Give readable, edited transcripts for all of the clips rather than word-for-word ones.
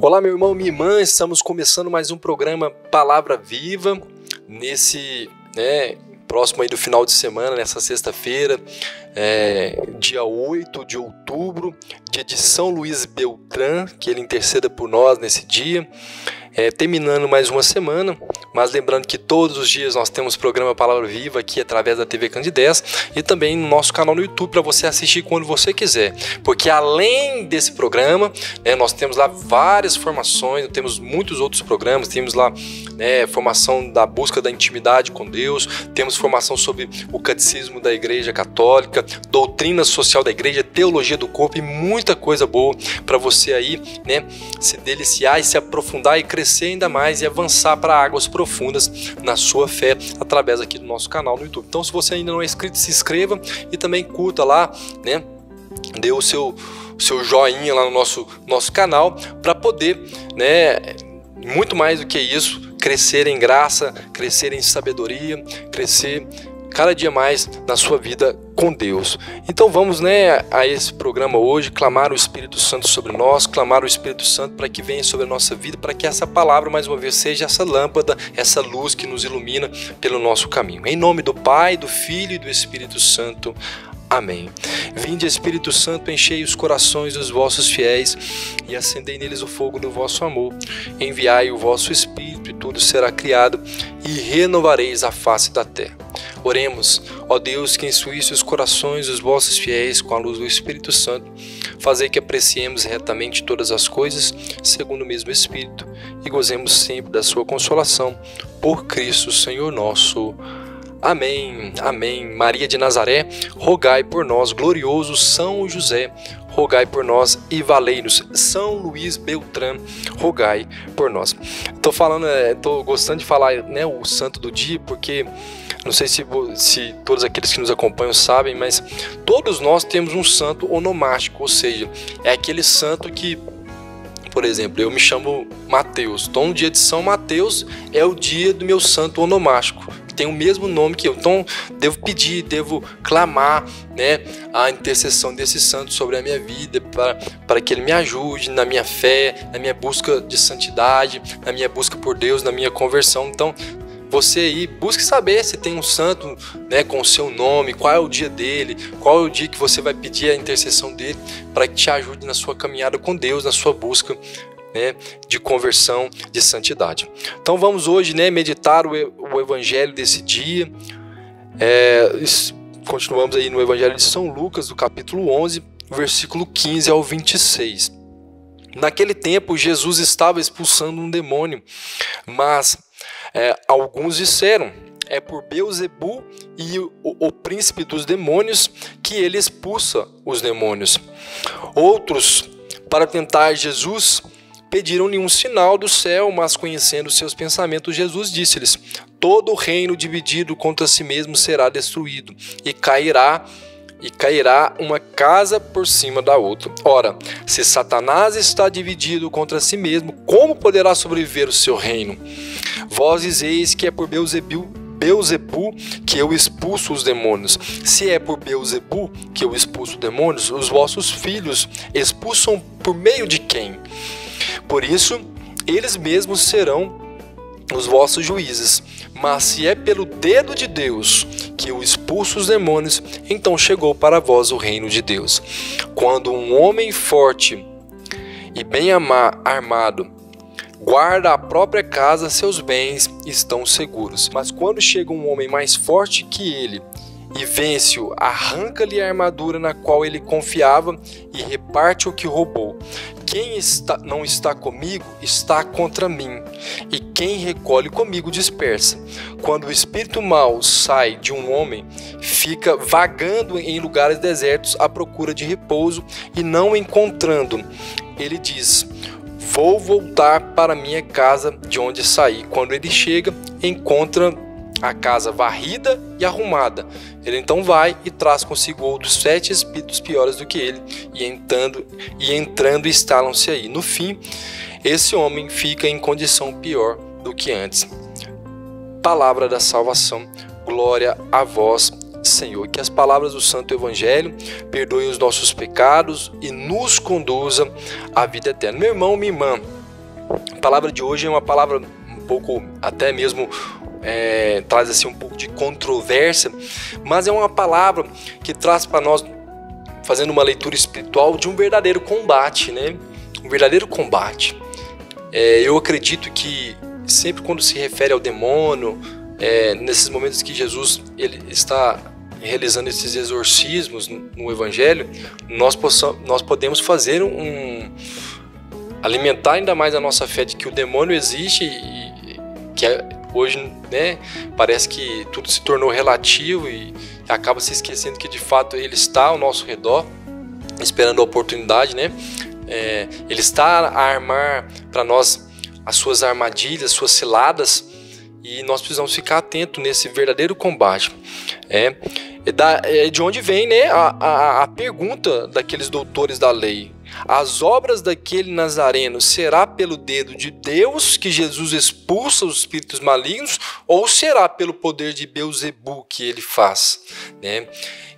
Olá, meu irmão, minha irmã, estamos começando mais um programa Palavra Viva, nesse, próximo aí do final de semana, nessa sexta-feira, dia 8 de outubro, dia de São Luís Beltrán, que ele interceda por nós nesse dia, terminando mais uma semana, mas lembrando que todos os dias nós temos programa Palavra Viva aqui através da TV Candidez e também no nosso canal no YouTube para você assistir quando você quiser, porque além desse programa, nós temos lá várias formações, temos muitos outros programas, temos lá formação da busca da intimidade com Deus, temos formação sobre o catecismo da Igreja Católica, doutrina social da Igreja, teologia do corpo e muita coisa boa para você aí, se deliciar e se aprofundar e crescer ainda mais e avançar para águas profundas na sua fé através aqui do nosso canal no YouTube. Então, se você ainda não é inscrito, se inscreva e também curta lá, dê o seu joinha lá no nosso canal para poder, muito mais do que isso, crescer em graça, crescer em sabedoria, crescer cada dia mais na sua vida com Deus. Então vamos a esse programa hoje, clamar o Espírito Santo sobre nós, clamar o Espírito Santo para que venha sobre a nossa vida, para que essa palavra mais uma vez seja essa lâmpada, essa luz que nos ilumina pelo nosso caminho. Em nome do Pai, do Filho e do Espírito Santo. Amém. Vinde, Espírito Santo, enchei os corações dos vossos fiéis e acendei neles o fogo do vosso amor. Enviai o vosso Espírito e tudo será criado e renovareis a face da terra. Oremos, ó Deus, que instruísse os corações dos vossos fiéis com a luz do Espírito Santo, fazei que apreciemos retamente todas as coisas, segundo o mesmo Espírito, e gozemos sempre da sua consolação, por Cristo Senhor nosso. Amém, amém. Maria de Nazaré, rogai por nós. Glorioso São José, rogai por nós. E valei-nos. São Luís Beltrán, rogai por nós. Tô gostando de falar, o santo do dia, porque não sei se todos aqueles que nos acompanham sabem, mas todos nós temos um santo onomástico, ou seja, é aquele santo que, por exemplo, eu me chamo Mateus. Então, o dia de São Mateus é o dia do meu santo onomástico. Tem o mesmo nome que eu, então devo clamar, a intercessão desse santo sobre a minha vida, para que ele me ajude na minha fé, na minha busca de santidade, na minha busca por Deus, na minha conversão. Então, você aí, busque saber se tem um santo, com o seu nome, qual é o dia dele, qual é o dia que você vai pedir a intercessão dele, para que te ajude na sua caminhada com Deus, na sua busca de conversão, de santidade. Então vamos hoje meditar o evangelho desse dia. Continuamos aí no evangelho de São Lucas, do capítulo 11, versículo 15 ao 26. Naquele tempo Jesus estava expulsando um demônio, mas alguns disseram: é por Beelzebu e o príncipe dos demônios que ele expulsa os demônios. Outros, para tentar Jesus, pediram-lhe um sinal do céu, mas conhecendo seus pensamentos, Jesus disse-lhes: todo reino dividido contra si mesmo será destruído, e cairá uma casa por cima da outra. Ora, se Satanás está dividido contra si mesmo, como poderá sobreviver o seu reino? Vós dizeis que é por Beelzebu que eu expulso os demônios. Se é por Beelzebu que eu expulso demônios, os vossos filhos expulsam por meio de quem? Por isso, eles mesmos serão os vossos juízes. Mas se é pelo dedo de Deus que eu expulso os demônios, então chegou para vós o reino de Deus. Quando um homem forte e bem armado guarda a própria casa, seus bens estão seguros. Mas quando chega um homem mais forte que ele e vence-o, arranca-lhe a armadura na qual ele confiava e reparte o que roubou. Quem não está comigo está contra mim, e quem recolhe comigo dispersa. Quando o espírito mau sai de um homem, fica vagando em lugares desertos à procura de repouso, e não encontrando, ele diz: vou voltar para minha casa de onde saí. Quando ele chega, encontra a casa varrida e arrumada. Ele então vai e traz consigo outros 7 espíritos piores do que ele, e entrando instalam-se aí. No fim, esse homem fica em condição pior do que antes. Palavra da salvação. Glória a vós, Senhor. Que as palavras do Santo Evangelho perdoem os nossos pecados e nos conduza à vida eterna. Meu irmão, minha irmã, a palavra de hoje é uma palavra um pouco, até mesmo, traz assim um pouco de controvérsia, mas é uma palavra que traz para nós, fazendo uma leitura espiritual, de um verdadeiro combate, né? Um verdadeiro combate. Eu acredito que sempre quando se refere ao demônio, nesses momentos que Jesus ele está realizando esses exorcismos no Evangelho, nós podemos fazer alimentar ainda mais a nossa fé de que o demônio existe e que hoje, né, parece que tudo se tornou relativo e acaba se esquecendo que de fato ele está ao nosso redor, esperando a oportunidade, né? Ele está a armar para nós as suas armadilhas, as suas ciladas, e nós precisamos ficar atentos nesse verdadeiro combate. De onde vem, né, a pergunta daqueles doutores da lei: as obras daquele Nazareno, será pelo dedo de Deus que Jesus expulsa os espíritos malignos, ou será pelo poder de Beelzebu que ele faz, né?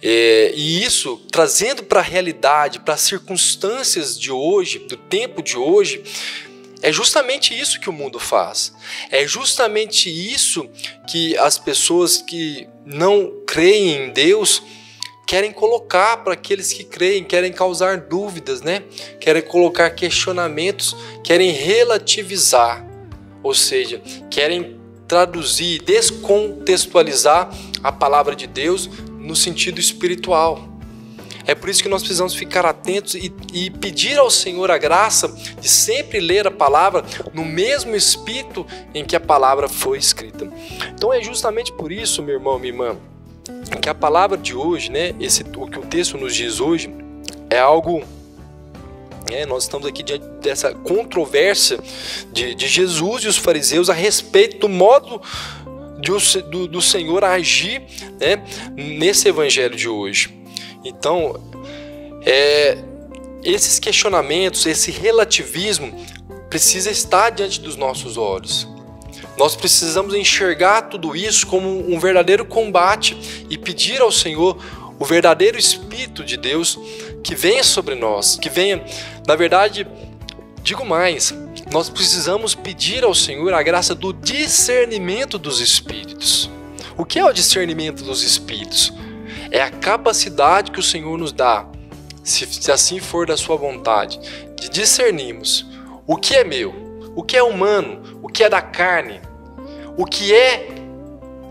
E isso, trazendo para a realidade, para as circunstâncias de hoje, do tempo de hoje, é justamente isso que o mundo faz. É justamente isso que as pessoas que não creem em Deus querem colocar para aqueles que creem, querem causar dúvidas, né? Querem colocar questionamentos, querem relativizar, ou seja, querem traduzir, descontextualizar a palavra de Deus no sentido espiritual. É por isso que nós precisamos ficar atentos e pedir ao Senhor a graça de sempre ler a palavra no mesmo espírito em que a palavra foi escrita. Então é justamente por isso, meu irmão, minha irmã, que a palavra de hoje, né, o que o texto nos diz hoje, é algo... nós estamos aqui diante dessa controvérsia de Jesus e os fariseus a respeito do modo do Senhor agir, né, nesse evangelho de hoje. Então, esses questionamentos, esse relativismo precisa estar diante dos nossos olhos. Nós precisamos enxergar tudo isso como um verdadeiro combate e pedir ao Senhor o verdadeiro Espírito de Deus que venha sobre nós, que venha, na verdade, digo mais, nós precisamos pedir ao Senhor a graça do discernimento dos Espíritos. O que é o discernimento dos Espíritos? É a capacidade que o Senhor nos dá, se assim for da sua vontade, de discernirmos o que é meu, o que é humano, o que é da carne, o que é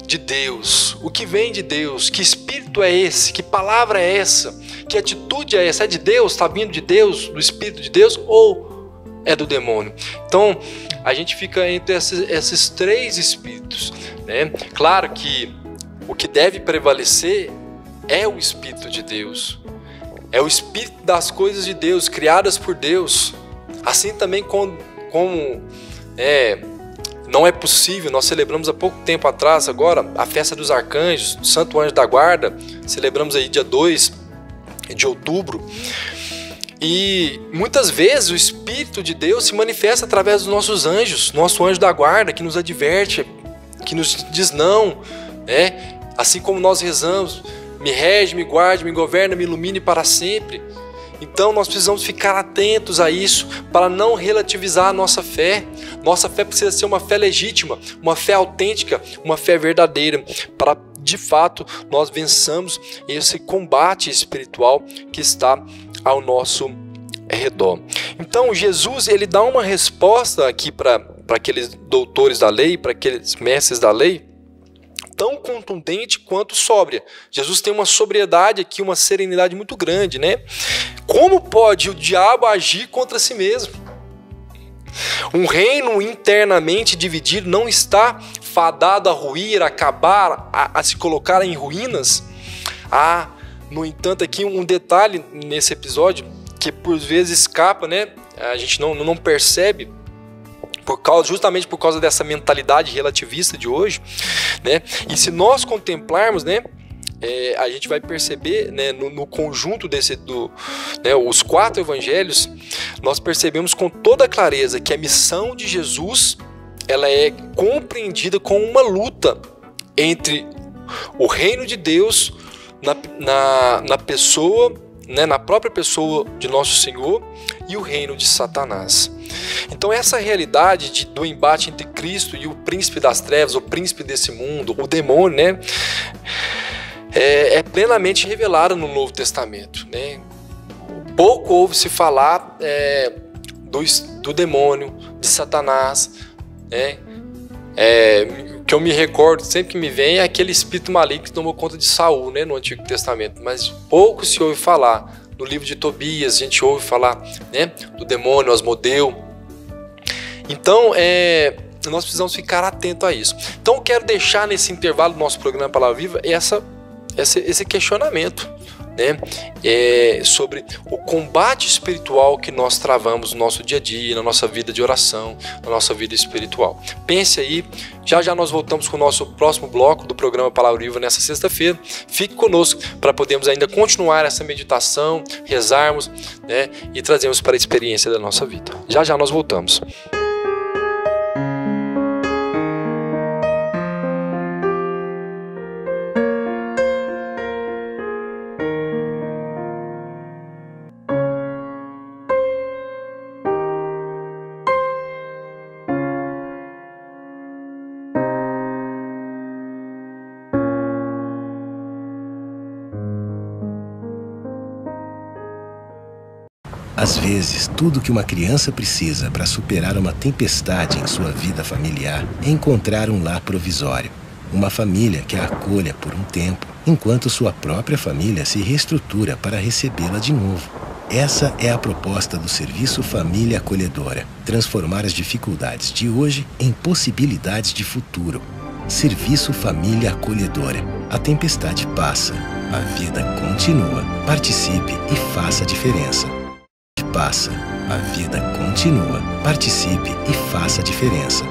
de Deus, o que vem de Deus, que espírito é esse, que palavra é essa, que atitude é essa, é de Deus, está vindo de Deus, do Espírito de Deus, ou é do demônio? Então, a gente fica entre esses três espíritos, né? Claro que o que deve prevalecer é o Espírito de Deus, é o Espírito das coisas de Deus, criadas por Deus. Assim também como não é possível, nós celebramos há pouco tempo atrás, agora, a festa dos arcanjos, do Santo Anjo da Guarda, celebramos aí dia 2 de outubro, e muitas vezes o Espírito de Deus se manifesta através dos nossos anjos, nosso anjo da guarda, que nos adverte, que nos diz não, né? Assim como nós rezamos: me rege, me guarde, me governa, me ilumine para sempre. Então nós precisamos ficar atentos a isso para não relativizar a nossa fé. Nossa fé precisa ser uma fé legítima, uma fé autêntica, uma fé verdadeira, para de fato nós vençamos esse combate espiritual que está ao nosso redor. Então Jesus ele dá uma resposta aqui para aqueles doutores da lei, para aqueles mestres da lei, tão contundente quanto sóbria. Jesus tem uma sobriedade aqui, uma serenidade muito grande, né? Como pode o diabo agir contra si mesmo? Um reino internamente dividido não está fadado a ruir, a acabar, a se colocar em ruínas? Há, no entanto, aqui um detalhe nesse episódio que por vezes escapa, né? A gente não percebe, justamente por causa dessa mentalidade relativista de hoje, né? E se nós contemplarmos, né, a gente vai perceber, né, no conjunto os 4 evangelhos, nós percebemos com toda clareza que a missão de Jesus ela é compreendida como uma luta entre o reino de Deus na pessoa, né, na própria pessoa de nosso Senhor, e o reino de Satanás. Então essa realidade do embate entre Cristo e o príncipe das trevas, o príncipe desse mundo, o demônio, né, é plenamente revelada no Novo Testamento, né? Pouco ouve-se falar do demônio, de Satanás, né? O que eu me recordo, sempre que me vem, é aquele espírito maligno que tomou conta de Saul, né, no Antigo Testamento, mas pouco se ouve falar. No livro de Tobias a gente ouve falar, né, do demônio, Asmodeu. Então nós precisamos ficar atentos a isso. Então eu quero deixar nesse intervalo do nosso programa Palavra Viva esse questionamento, né, sobre o combate espiritual que nós travamos no nosso dia a dia, na nossa vida de oração, na nossa vida espiritual. Pense aí, já nós voltamos com o nosso próximo bloco do programa Palavra Viva nessa sexta-feira. Fique conosco para podermos ainda continuar essa meditação, rezarmos, né, e trazermos para a experiência da nossa vida. Já nós voltamos. Às vezes, tudo que uma criança precisa para superar uma tempestade em sua vida familiar é encontrar um lar provisório. Uma família que a acolha por um tempo, enquanto sua própria família se reestrutura para recebê-la de novo. Essa é a proposta do Serviço Família Acolhedora: transformar as dificuldades de hoje em possibilidades de futuro. Serviço Família Acolhedora. A tempestade passa, a vida continua. Participe e faça a diferença. Passa, a vida continua. Participe e faça a diferença.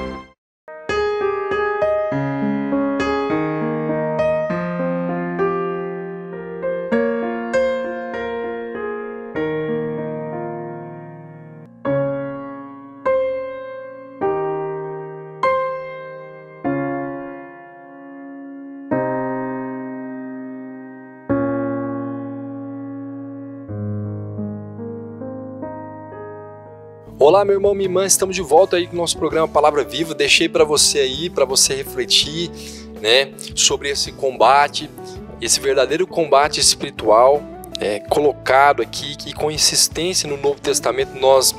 Olá, meu irmão, minha irmã, estamos de volta aí com o nosso programa Palavra Viva. Deixei para você aí, para você refletir, né, sobre esse combate, esse verdadeiro combate espiritual colocado aqui, e com insistência no Novo Testamento nós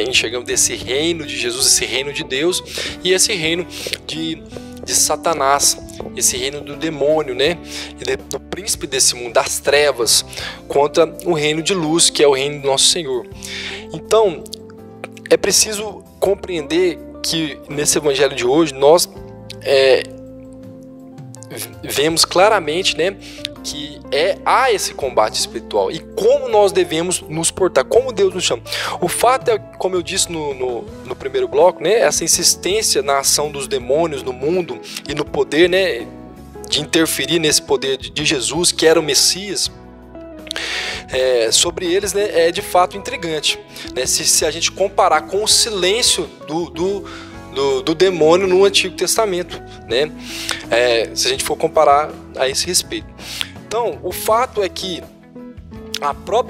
enxergamos desse reino de Jesus, esse reino de Deus e esse reino de Satanás, esse reino do demônio, né, do príncipe desse mundo, das trevas, contra o reino de luz, que é o reino do nosso Senhor. Então, é preciso compreender que nesse evangelho de hoje nós vemos claramente, né, que há esse combate espiritual e como nós devemos nos portar, como Deus nos chama. O fato é, como eu disse no primeiro bloco, né, essa insistência na ação dos demônios no mundo e no poder, né, de interferir nesse poder de Jesus, que era o Messias, sobre eles, né, é de fato intrigante, né, se a gente comparar com o silêncio do demônio no Antigo Testamento, né, se a gente for comparar a esse respeito. Então, o fato é que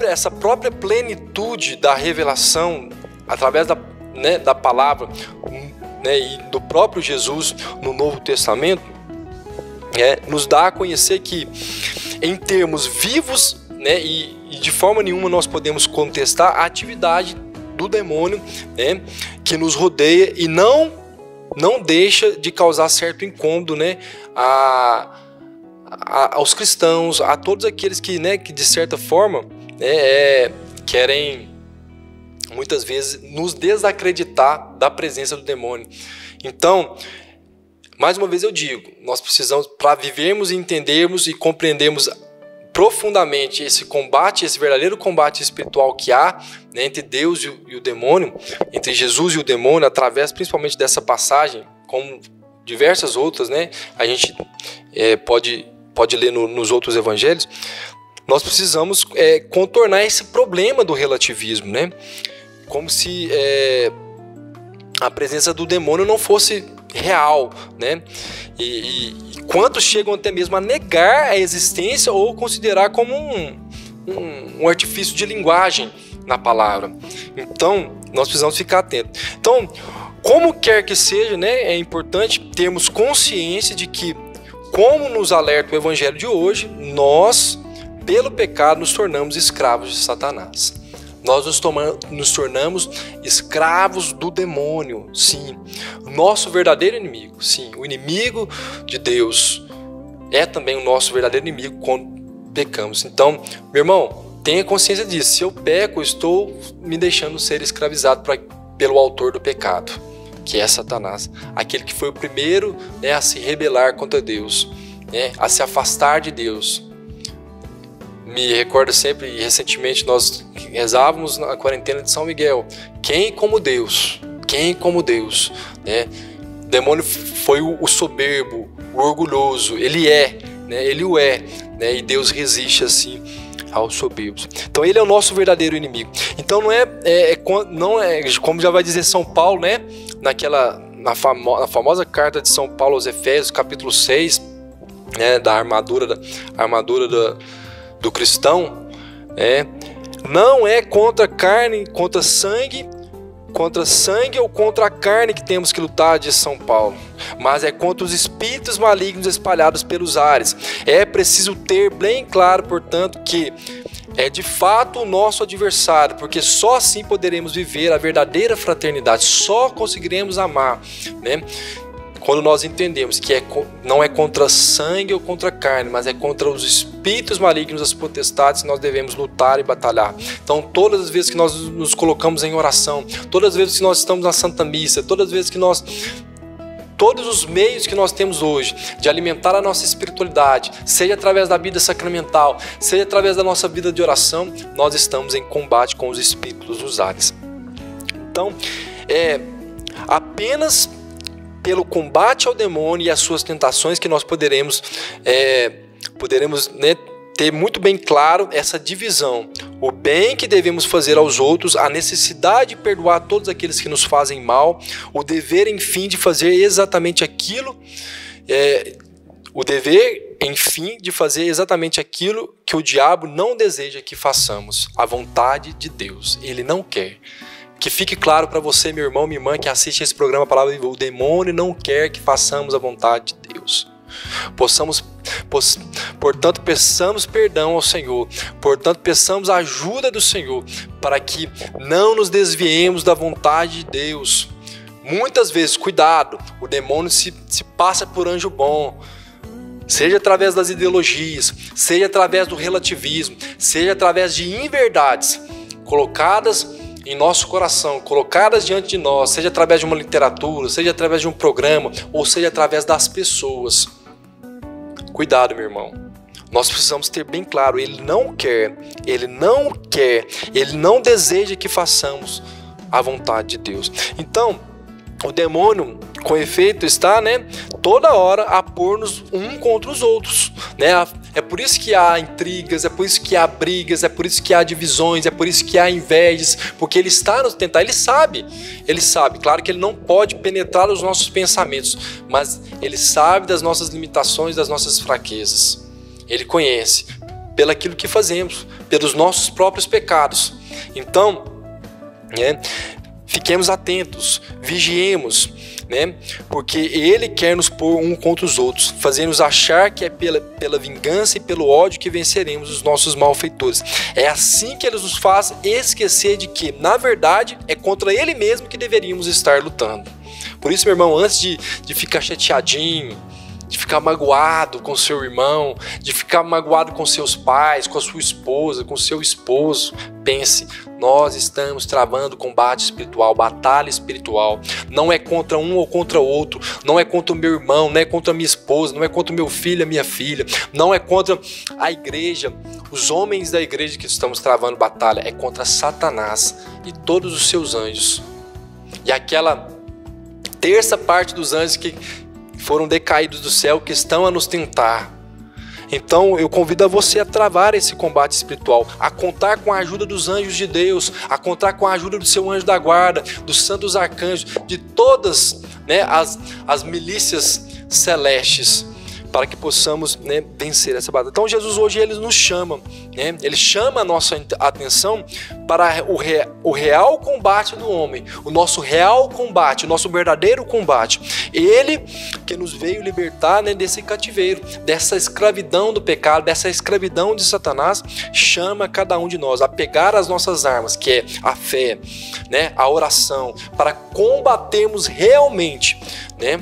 essa própria plenitude da revelação através da palavra, né, e do próprio Jesus no Novo Testamento nos dá a conhecer que, em termos vivos, né, e de forma nenhuma nós podemos contestar a atividade do demônio, né, que nos rodeia e não deixa de causar certo incômodo, né, aos cristãos, a todos aqueles que de certa forma querem muitas vezes nos desacreditar da presença do demônio. Então, mais uma vez eu digo, nós precisamos, para vivermos, entendermos e compreendermos profundamente esse combate, esse verdadeiro combate espiritual que há, né, entre Deus e o demônio, entre Jesus e o demônio, através principalmente dessa passagem, como diversas outras, né, a gente pode ler nos outros evangelhos. Nós precisamos contornar esse problema do relativismo, né, como se a presença do demônio não fosse real, né, e quantos chegam até mesmo a negar a existência ou considerar como um artifício de linguagem na palavra. Então, nós precisamos ficar atentos. Então, como quer que seja, né, é importante termos consciência de que, como nos alerta o evangelho de hoje, nós, pelo pecado, nos tornamos escravos de Satanás. Nós nos tornamos escravos do demônio, sim. Nosso verdadeiro inimigo, sim. O inimigo de Deus é também o nosso verdadeiro inimigo quando pecamos. Então, meu irmão, tenha consciência disso. Se eu peco, eu estou me deixando ser escravizado pelo autor do pecado, que é Satanás. Aquele que foi o primeiro, né, a se rebelar contra Deus, né, a se afastar de Deus. Me recordo sempre, e recentemente nós rezávamos na quarentena de São Miguel. Quem como Deus? Quem como Deus? Né? O demônio foi o soberbo, o orgulhoso. Ele é, né? Ele o é. Né? E Deus resiste assim aos soberbos. Então ele é o nosso verdadeiro inimigo. Então não é como já vai dizer São Paulo, né? Na famosa carta de São Paulo aos Efésios, capítulo 6, né? Da armadura do cristão, não é contra carne, contra sangue ou contra a carne que temos que lutar, diz São Paulo, mas é contra os espíritos malignos espalhados pelos ares. É preciso ter bem claro, portanto, que é de fato o nosso adversário, porque só assim poderemos viver a verdadeira fraternidade, só conseguiremos amar, né? Quando nós entendemos que não é contra sangue ou contra carne, mas é contra os espíritos malignos, as potestades, que nós devemos lutar e batalhar. Então, todas as vezes que nós nos colocamos em oração, todas as vezes que nós estamos na Santa Missa, todas as vezes que todos os meios que nós temos hoje de alimentar a nossa espiritualidade, seja através da vida sacramental, seja através da nossa vida de oração, nós estamos em combate com os espíritos dos ares. Então, apenas pelo combate ao demônio e às suas tentações que nós poderemos né, ter muito bem claro essa divisão. O bem que devemos fazer aos outros, a necessidade de perdoar todos aqueles que nos fazem mal, o dever, enfim, de fazer exatamente aquilo, que o diabo não deseja que façamos, a vontade de Deus. Ele não quer. Que fique claro para você, meu irmão, minha irmã, que assiste esse programa Palavra Viva. O demônio não quer que façamos a vontade de Deus. Portanto, peçamos perdão ao Senhor. Portanto, peçamos a ajuda do Senhor para que não nos desviemos da vontade de Deus. Muitas vezes, cuidado, o demônio se passa por anjo bom. Seja através das ideologias, seja através do relativismo, seja através de inverdades colocadas em nosso coração, colocadas diante de nós, seja através de uma literatura, seja através de um programa, ou seja através das pessoas. Cuidado, meu irmão. Nós precisamos ter bem claro, ele não deseja que façamos a vontade de Deus. Então, o demônio, com efeito, está, né, toda hora a pôr-nos um contra os outros, né? É por isso que há intrigas, é por isso que há brigas, é por isso que há divisões, é por isso que há invejas, porque ele está nos tentar, ele sabe, claro que ele não pode penetrar os nossos pensamentos, mas ele sabe das nossas limitações, das nossas fraquezas, ele conhece, pelaquilo que fazemos, pelos nossos próprios pecados. Então, fiquemos atentos, vigiemos, né? Porque ele quer nos pôr um contra os outros, fazendo-nos achar que é pela vingança e pelo ódio que venceremos os nossos malfeitores. É assim que ele nos faz esquecer de que, na verdade, é contra ele mesmo que deveríamos estar lutando. Por isso, meu irmão, antes de ficar chateadinho, de ficar magoado com seu irmão, de ficar magoado com seus pais, com a sua esposa, com seu esposo, pense, nós estamos travando combate espiritual, batalha espiritual. Não é contra um ou contra outro, não é contra o meu irmão, não é contra a minha esposa, não é contra o meu filho, a minha filha, não é contra a igreja, os homens da igreja que estamos travando batalha, é contra Satanás e todos os seus anjos. E aquela terça parte dos anjos que foram decaídos do céu, que estão a nos tentar. Então eu convido a você a travar esse combate espiritual, a contar com a ajuda dos anjos de Deus, a contar com a ajuda do seu anjo da guarda, dos santos arcanjos, de todas, né, as milícias celestes, para que possamos, né, vencer essa batalha. Então Jesus hoje ele nos chama, né? Ele chama a nossa atenção para o real combate do homem, o nosso real combate, o nosso verdadeiro combate. Ele que nos veio libertar, né, desse cativeiro, dessa escravidão do pecado, dessa escravidão de Satanás, chama cada um de nós a pegar as nossas armas, que é a fé, né, a oração, para combatermos realmente, né?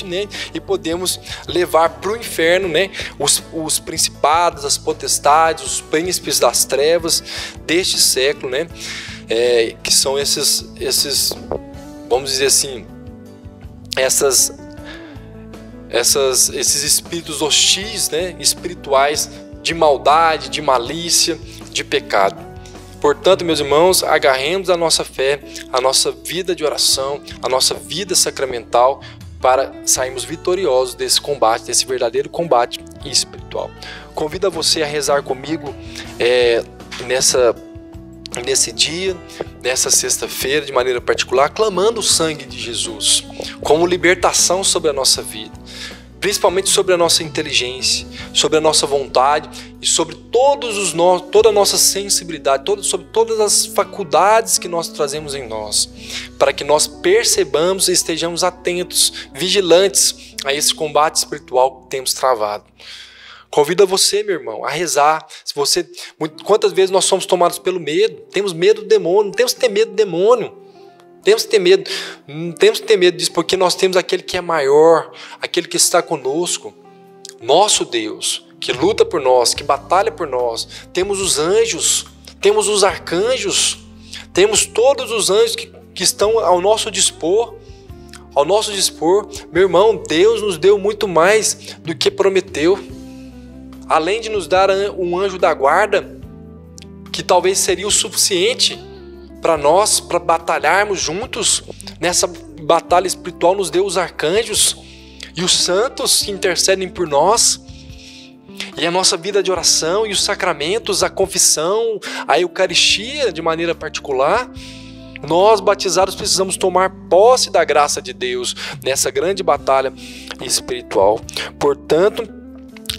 Né, e podemos levar para o inferno, né, os principados, as potestades, os príncipes das trevas deste século, né, que são esses, vamos dizer assim, esses espíritos hostis, né, espirituais de maldade, de malícia, de pecado. Portanto, meus irmãos, agarremos a nossa fé, a nossa vida de oração, a nossa vida sacramental para sairmos vitoriosos desse combate, desse verdadeiro combate espiritual. Convido a você a rezar comigo nesse dia, nessa sexta-feira, de maneira particular, clamando o sangue de Jesus como libertação sobre a nossa vida, principalmente sobre a nossa inteligência, sobre a nossa vontade e sobre toda a nossa sensibilidade, sobre todas as faculdades que nós trazemos em nós, para que nós percebamos e estejamos atentos, vigilantes a esse combate espiritual que temos travado. Convido a você, meu irmão, a rezar. Quantas vezes nós somos tomados pelo medo? Temos medo do demônio, não temos que ter medo do demônio. Temos que ter medo, não temos que ter medo disso, porque nós temos aquele que é maior, aquele que está conosco, nosso Deus, que luta por nós, que batalha por nós. Temos os anjos, temos os arcanjos, temos todos os anjos que estão ao nosso dispor. Meu irmão, Deus nos deu muito mais do que prometeu. Além de nos dar um anjo da guarda, que talvez seria o suficiente para nós, para batalharmos juntos nessa batalha espiritual, nos deu os arcanjos e os santos que intercedem por nós, e a nossa vida de oração e os sacramentos, a confissão, a Eucaristia de maneira particular. Nós, batizados, precisamos tomar posse da graça de Deus nessa grande batalha espiritual. Portanto,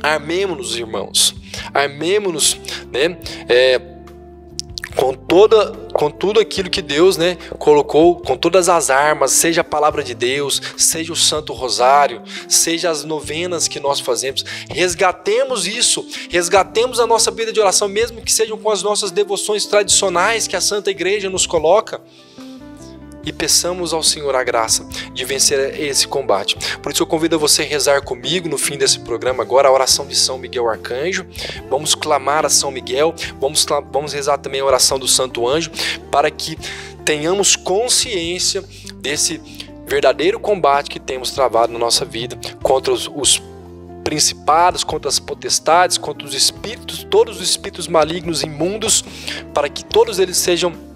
armemo-nos, irmãos, armemo-nos, né, com tudo aquilo que Deus, né, colocou, com todas as armas, seja a palavra de Deus, seja o Santo Rosário, seja as novenas que nós fazemos. Resgatemos isso, resgatemos a nossa vida de oração, mesmo que sejam com as nossas devoções tradicionais que a Santa Igreja nos coloca, e peçamos ao Senhor a graça de vencer esse combate. Por isso eu convido você a rezar comigo no fim desse programa agora a oração de São Miguel Arcanjo. Vamos clamar a São Miguel, vamos rezar também a oração do Santo Anjo, para que tenhamos consciência desse verdadeiro combate que temos travado na nossa vida contra os principados, contra as potestades, contra os espíritos, todos os espíritos malignos imundos, para que todos eles sejam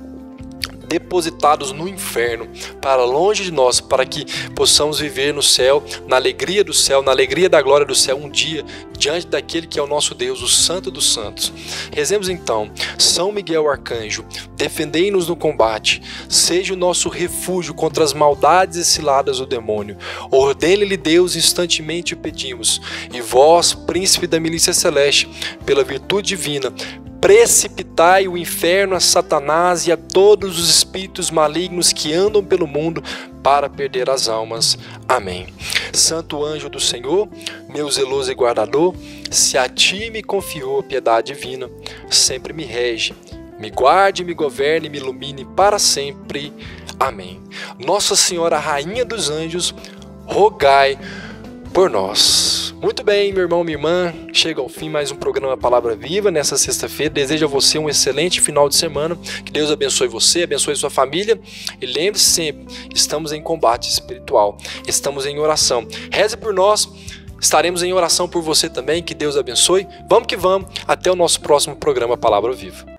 depositados no inferno, para longe de nós, para que possamos viver no céu, na alegria do céu, na alegria da glória do céu, um dia, diante daquele que é o nosso Deus, o Santo dos Santos. Rezemos então: São Miguel Arcanjo, defendei-nos no combate, seja o nosso refúgio contra as maldades e ciladas do demônio. Ordene-lhe Deus, instantemente o pedimos, e vós, príncipe da milícia celeste, pela virtude divina, precipitai o inferno a Satanás e a todos os espíritos malignos que andam pelo mundo para perder as almas. Amém. Santo anjo do Senhor, meu zeloso e guardador, se a ti me confiou a piedade divina, sempre me rege, me guarde, me governe, me ilumine para sempre. Amém. Nossa Senhora, Rainha dos Anjos, rogai por nós. Muito bem, meu irmão, minha irmã, chega ao fim mais um programa Palavra Viva nessa sexta-feira. Desejo a você um excelente final de semana, que Deus abençoe você, abençoe sua família, e lembre-se sempre, estamos em combate espiritual, estamos em oração. Reze por nós, estaremos em oração por você também, que Deus abençoe. Vamos que vamos, até o nosso próximo programa Palavra Viva.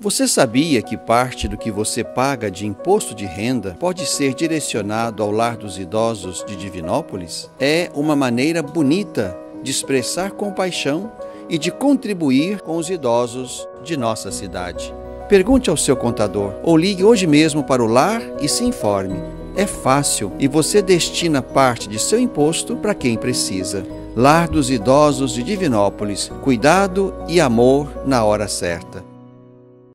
Você sabia que parte do que você paga de imposto de renda pode ser direcionado ao Lar dos Idosos de Divinópolis? É uma maneira bonita de expressar compaixão e de contribuir com os idosos de nossa cidade. Pergunte ao seu contador ou ligue hoje mesmo para o lar e se informe. É fácil e você destina parte de seu imposto para quem precisa. Lar dos Idosos de Divinópolis. Cuidado e amor na hora certa.